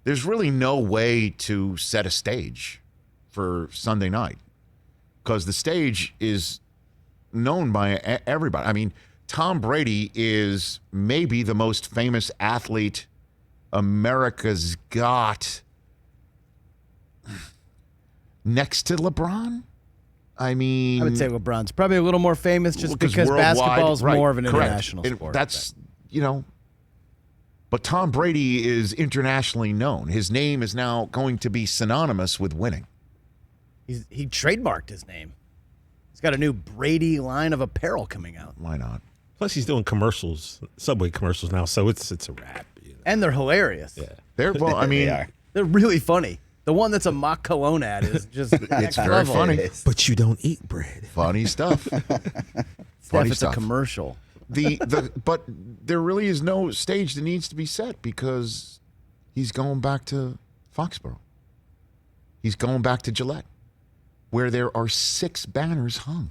there's really no way to set a stage for Sunday night because the stage is known by everybody. I mean, Tom Brady is maybe the most famous athlete America's got next to LeBron. I mean, I would say LeBron's probably a little more famous just because basketball is more of an international sport. That's, but Tom Brady is internationally known. His name is now going to be synonymous with winning. He trademarked his name. He's got a new Brady line of apparel coming out. Why not? Plus, he's doing commercials, Subway commercials now, so it's a wrap. And they're hilarious. Yeah, they're They're really funny. The one that's a mock cologne ad is just it's very funny. But you don't eat bread. Funny stuff. It's a commercial. But there really is no stage that needs to be set because he's going back to Foxborough. He's going back to Gillette, where there are 6 banners hung.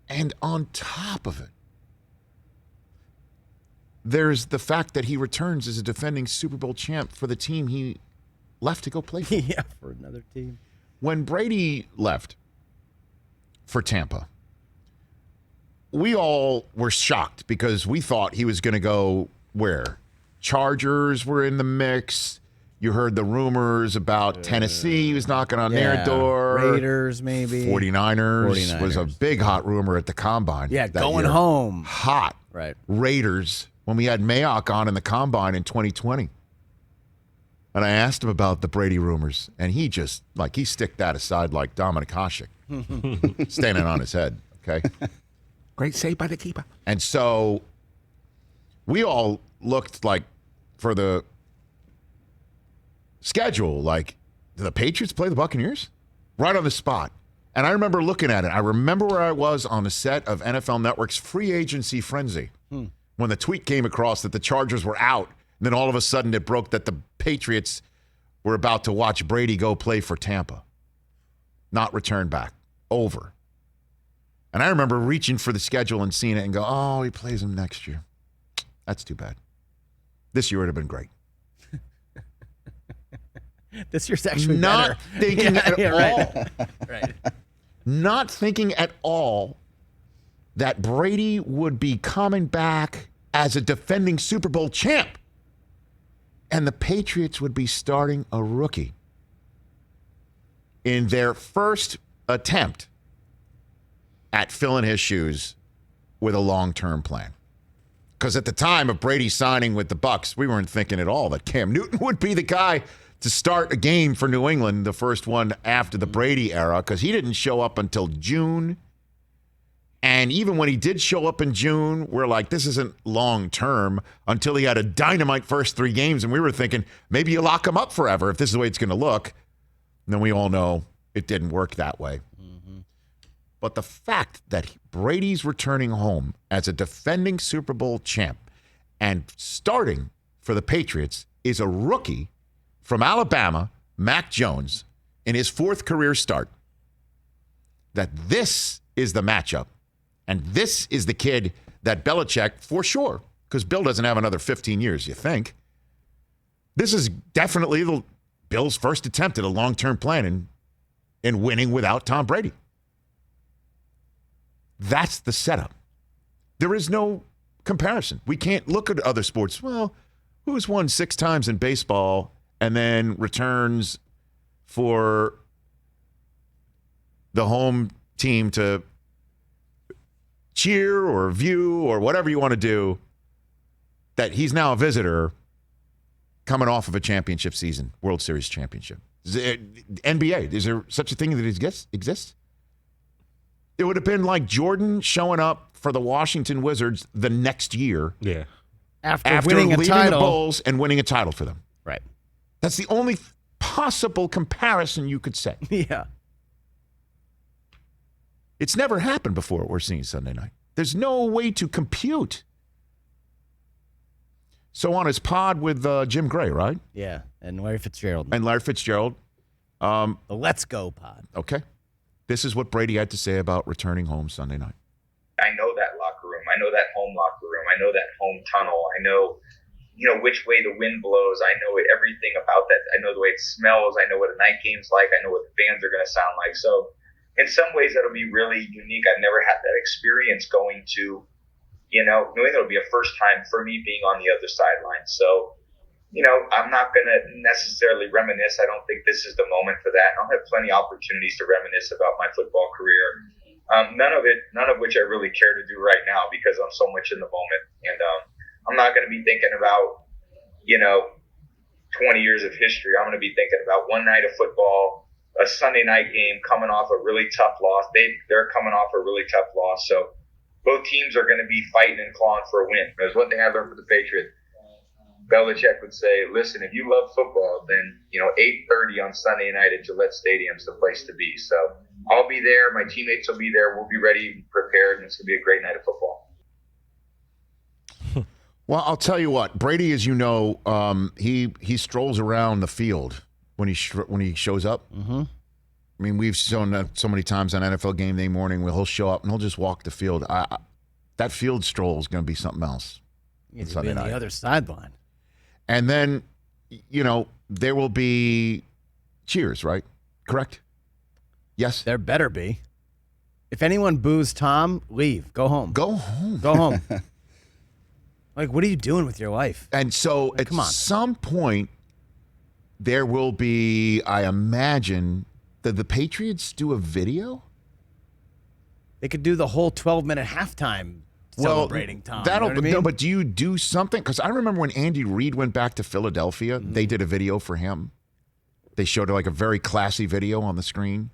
And on top of it, there's the fact that he returns as a defending Super Bowl champ for the team he left to go play for. Yeah, for another team. When Brady left for Tampa, we all were shocked because we thought he was going to go where? Chargers were in the mix. You heard the rumors about Tennessee. He was knocking on their door. Raiders, maybe. 49ers was a big hot rumor at the Combine. Yeah, going home. Hot. Right. Raiders, when we had Mayock on in the Combine in 2020. And I asked him about the Brady rumors, and he just, he stick that aside like Dominic Hasek, standing on his head, okay? Great save by the keeper. And so we all looked for the schedule, do the Patriots play the Buccaneers? Right on the spot. And I remember looking at it. I remember where I was on the set of NFL Network's Free Agency Frenzy when the tweet came across that the Chargers were out. And then all of a sudden it broke that the Patriots were about to watch Brady go play for Tampa. Not return back. Over. And I remember reaching for the schedule and seeing it and go, oh, he plays him next year. That's too bad. This year would have been great. This year's actually not better. Thinking at all. Right. Not thinking at all that Brady would be coming back as a defending Super Bowl champ. And the Patriots would be starting a rookie in their first attempt at filling his shoes with a long-term plan. Because at the time of Brady signing with the Bucs, we weren't thinking at all that Cam Newton would be the guy to start a game for New England, the first one after the Brady era, because he didn't show up until June. And even when he did show up in June, we're like, this isn't long-term until he had a dynamite first 3 games. And we were thinking, maybe you lock him up forever if this is the way it's going to look. And then we all know it didn't work that way. Mm-hmm. But the fact that Brady's returning home as a defending Super Bowl champ and starting for the Patriots is a rookie from Alabama, Mac Jones, in his 4th career start, that this is the matchup. And this is the kid that Belichick, for sure, because Bill doesn't have another 15 years, you think. This is definitely Bill's first attempt at a long-term plan in winning without Tom Brady. That's the setup. There is no comparison. We can't look at other sports. Well, who's won 6 times in baseball and then returns for the home team to cheer or view or whatever you want to do, that he's now a visitor coming off of a championship season, World Series championship. NBA, is there such a thing that exists? It would have been like Jordan showing up for the Washington Wizards the next year. Yeah. After winning a leaving title. the Bulls and winning a title for them. Right. That's the only possible comparison you could say. Yeah. It's never happened before we're seeing Sunday night. There's no way to compute. So on his pod with Jim Gray, right? Yeah, and Larry Fitzgerald. The Let's Go pod. Okay. This is what Brady had to say about returning home Sunday night. I know that locker room. I know that home locker room. I know that home tunnel. I know which way the wind blows. I know everything about that. I know the way it smells. I know what a night game's like. I know what the fans are going to sound like. So in some ways, that'll be really unique. I've never had that experience going to, New England. It'll be a first time for me being on the other sideline. So, I'm not going to necessarily reminisce. I don't think this is the moment for that. I'll have plenty of opportunities to reminisce about my football career. None of which I really care to do right now because I'm so much in the moment. And I'm not going to be thinking about, 20 years of history. I'm going to be thinking about one night of football, a Sunday night game coming off a really tough loss. They're coming off a really tough loss. So both teams are going to be fighting and clawing for a win. There's one thing I learned from the Patriots. Belichick would say, listen, if you love football, then, 8:30 on Sunday night at Gillette Stadium is the place to be. So I'll be there. My teammates will be there. We'll be ready, prepared, and it's going to be a great night of football. Well, I'll tell you what, Brady, as you know, he strolls around the field when he shows up. Mm-hmm. I mean, we've shown that so many times on NFL Game Day morning where he'll show up and he'll just walk the field. That field stroll is going to be something else. He's on the other sideline. And then, there will be cheers, right? Correct? Yes? There better be. If anyone boos Tom, leave. Go home. Go home. Go home. Like, what are you doing with your life? And so at some point, there will be, I imagine, did the Patriots do a video? They could do the whole 12-minute halftime celebrating Tom. You know what I mean? No, but do you do something? Because I remember when Andy Reid went back to Philadelphia, they did a video for him. They showed like a very classy video on the screen.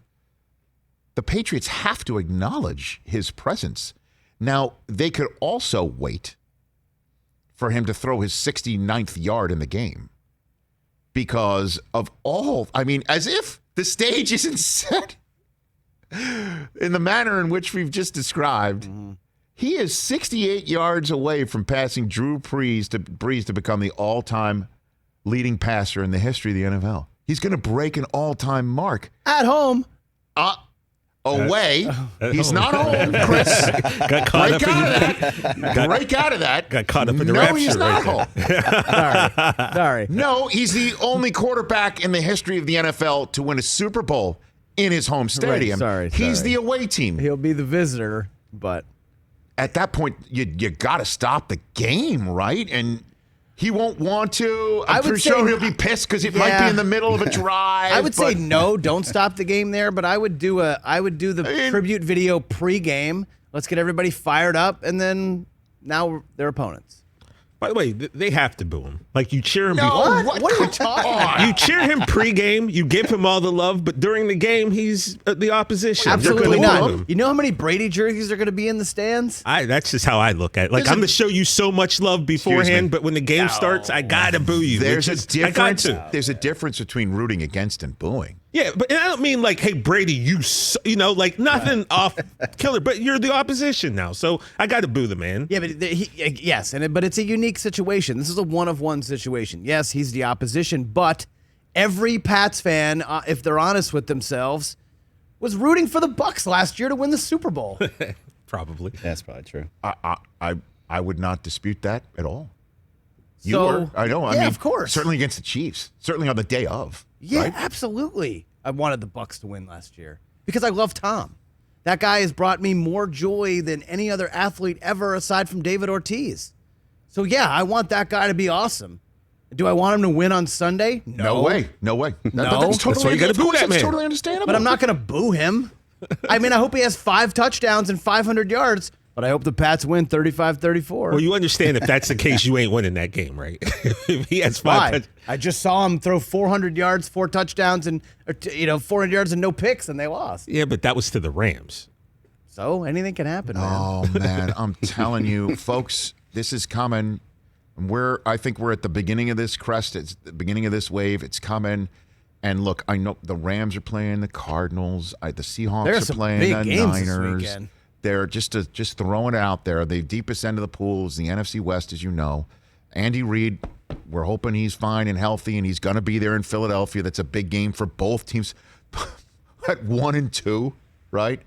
The Patriots have to acknowledge his presence. Now, they could also wait for him to throw his 69th yard in the game because of as if the stage isn't set in the manner in which we've just described. Mm-hmm. He is 68 yards away from passing Drew Brees to become the all-time leading passer in the history of the NFL. He's going to break an all-time mark. At home. Away. He's not home, Chris. Got caught up Break out of that. Got caught up in the rapture. No, he's not home. Sorry. No, he's the only quarterback in the history of the NFL to win a Super Bowl in his home stadium. Right, He's the away team. He'll be the visitor, but at that point, you got to stop the game, right? And he won't want to. I'm pretty sure he'll be pissed because it might be in the middle of a drive. I would say no, don't stop the game there. But I would do the tribute video pregame. Let's get everybody fired up, and then now they're opponents. By the way, they have to boo him. Like, you cheer him. What are you talking about? You cheer him pregame. You give him all the love, but during the game, he's the opposition. Absolutely not. You know how many Brady jerseys are going to be in the stands? That's just how I look at it. Like, I'm going to show you so much love beforehand, but when the game starts, I got to boo you. There's a difference between rooting against and booing. Yeah, but I don't mean like, hey, Brady, like nothing off killer, but you're the opposition now, so I got to boo the man. Yeah, but but it's a unique situation. This is a one-of-one situation. Yes, he's the opposition, but every Pats fan, if they're honest with themselves, was rooting for the Bucs last year to win the Super Bowl. Probably. That's probably true. I would not dispute that at all. You were. I know. I mean, of course. Certainly against the Chiefs. Certainly on the day of. Yeah, right? Absolutely. I wanted the Bucs to win last year because I love Tom. That guy has brought me more joy than any other athlete ever aside from David Ortiz. So, yeah, I want that guy to be awesome. Do I want him to win on Sunday? No way. That's why you got to boo that man. Totally understandable. But I'm not going to boo him. I mean, I hope he has 5 touchdowns and 500 yards. But I hope the Pats win 35-34. Well, you understand if that's the case, you ain't winning that game, right? If he has 5 I just saw him throw 400 yards, 4 touchdowns, and 400 yards and no picks, and they lost. Yeah, but that was to the Rams. So anything can happen, man. Oh, man, I'm telling you, folks, this is coming. I think we're at the beginning of this crest. It's the beginning of this wave. It's coming. And look, I know the Rams are playing the Cardinals. The Seahawks are playing the Niners. This weekend. They're just throwing it out there. The deepest end of the pool is the NFC West, as you know. Andy Reid, we're hoping he's fine and healthy, and he's going to be there in Philadelphia. That's a big game for both teams at 1-2, right?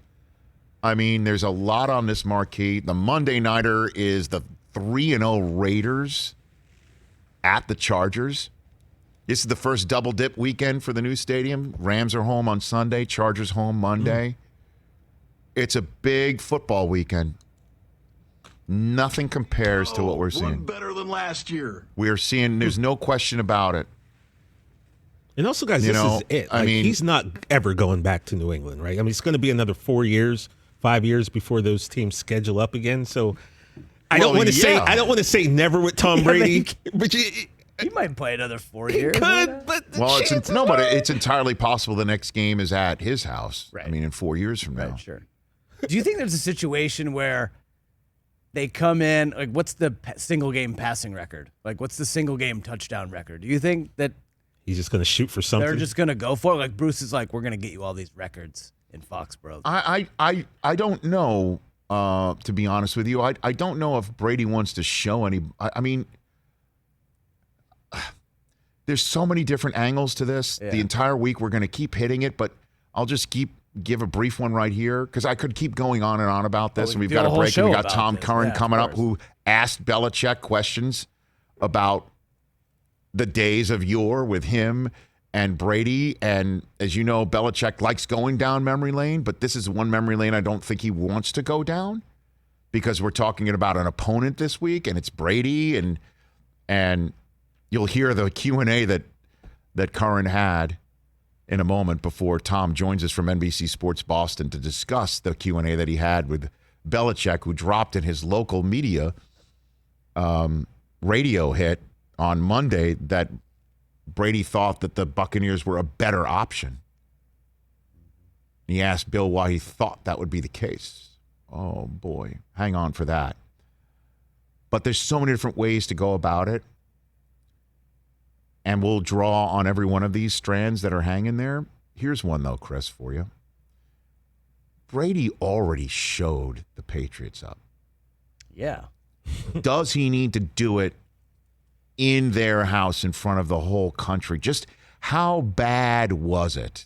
I mean, there's a lot on this marquee. The Monday Nighter is the 3-0 Raiders at the Chargers. This is the first double dip weekend for the new stadium. Rams are home on Sunday, Chargers home Monday. It's a big football weekend. Nothing compares to what we're seeing. One better than last year. We're seeing, there's no question about it. And also, guys, this is it. Like, he's not ever going back to New England, right? I mean, it's going to be another 4 years, 5 years before those teams schedule up again. So I don't want to say never with Tom Brady, but he might play another 4 years. Could, but it's entirely possible the next game is at his house. Right. I mean, in 4 years from now. Right, sure. Do you think there's a situation where they come in, like, what's the single game passing record? Like, what's the single game touchdown record? Do you think that he's just going to shoot for something? they're just going to go for it? Like, Bruce is like, we're going to get you all these records in Foxborough. I don't know, to be honest with you. I don't know if Brady wants to show any. I mean, there's so many different angles to this. Yeah. The entire week we're going to keep hitting it, but I'll just give a brief one right here because I could keep going on and on about this. And we've got a break. And we got Tom Curran coming up who asked Belichick questions about the days of yore with him and Brady. And as you know, Belichick likes going down memory lane, but this is one memory lane I don't think he wants to go down because we're talking about an opponent this week and it's Brady and you'll hear the Q&A that Curran had in a moment before Tom joins us from NBC Sports Boston to discuss the Q&A that he had with Belichick, who dropped in his local media radio hit on Monday that Brady thought that the Buccaneers were a better option. He asked Bill why he thought that would be the case. Oh, boy. Hang on for that. But there's so many different ways to go about it. And we'll draw on every one of these strands that are hanging there. Here's one, though, Chris, for you. Brady already showed the Patriots up. Yeah. Does he need to do it in their house in front of the whole country? Just how bad was it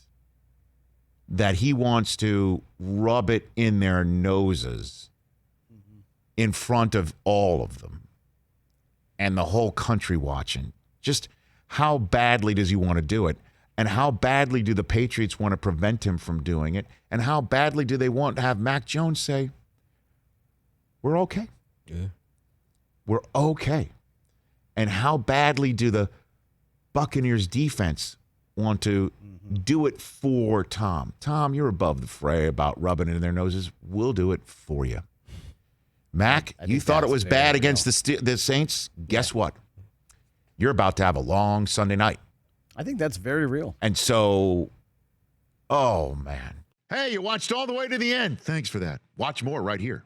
that he wants to rub it in their noses in front of all of them and the whole country watching? Just how badly does he want to do it? And how badly do the Patriots want to prevent him from doing it? And how badly do they want to have Mac Jones say, we're okay? Yeah. We're okay. And how badly do the Buccaneers defense want to do it for Tom? Tom, you're above the fray about rubbing it in their noses. We'll do it for you. Mac, you thought it was bad against the Saints? Guess what? You're about to have a long Sunday night. I think that's very real. And so, oh, man. Hey, you watched all the way to the end. Thanks for that. Watch more right here.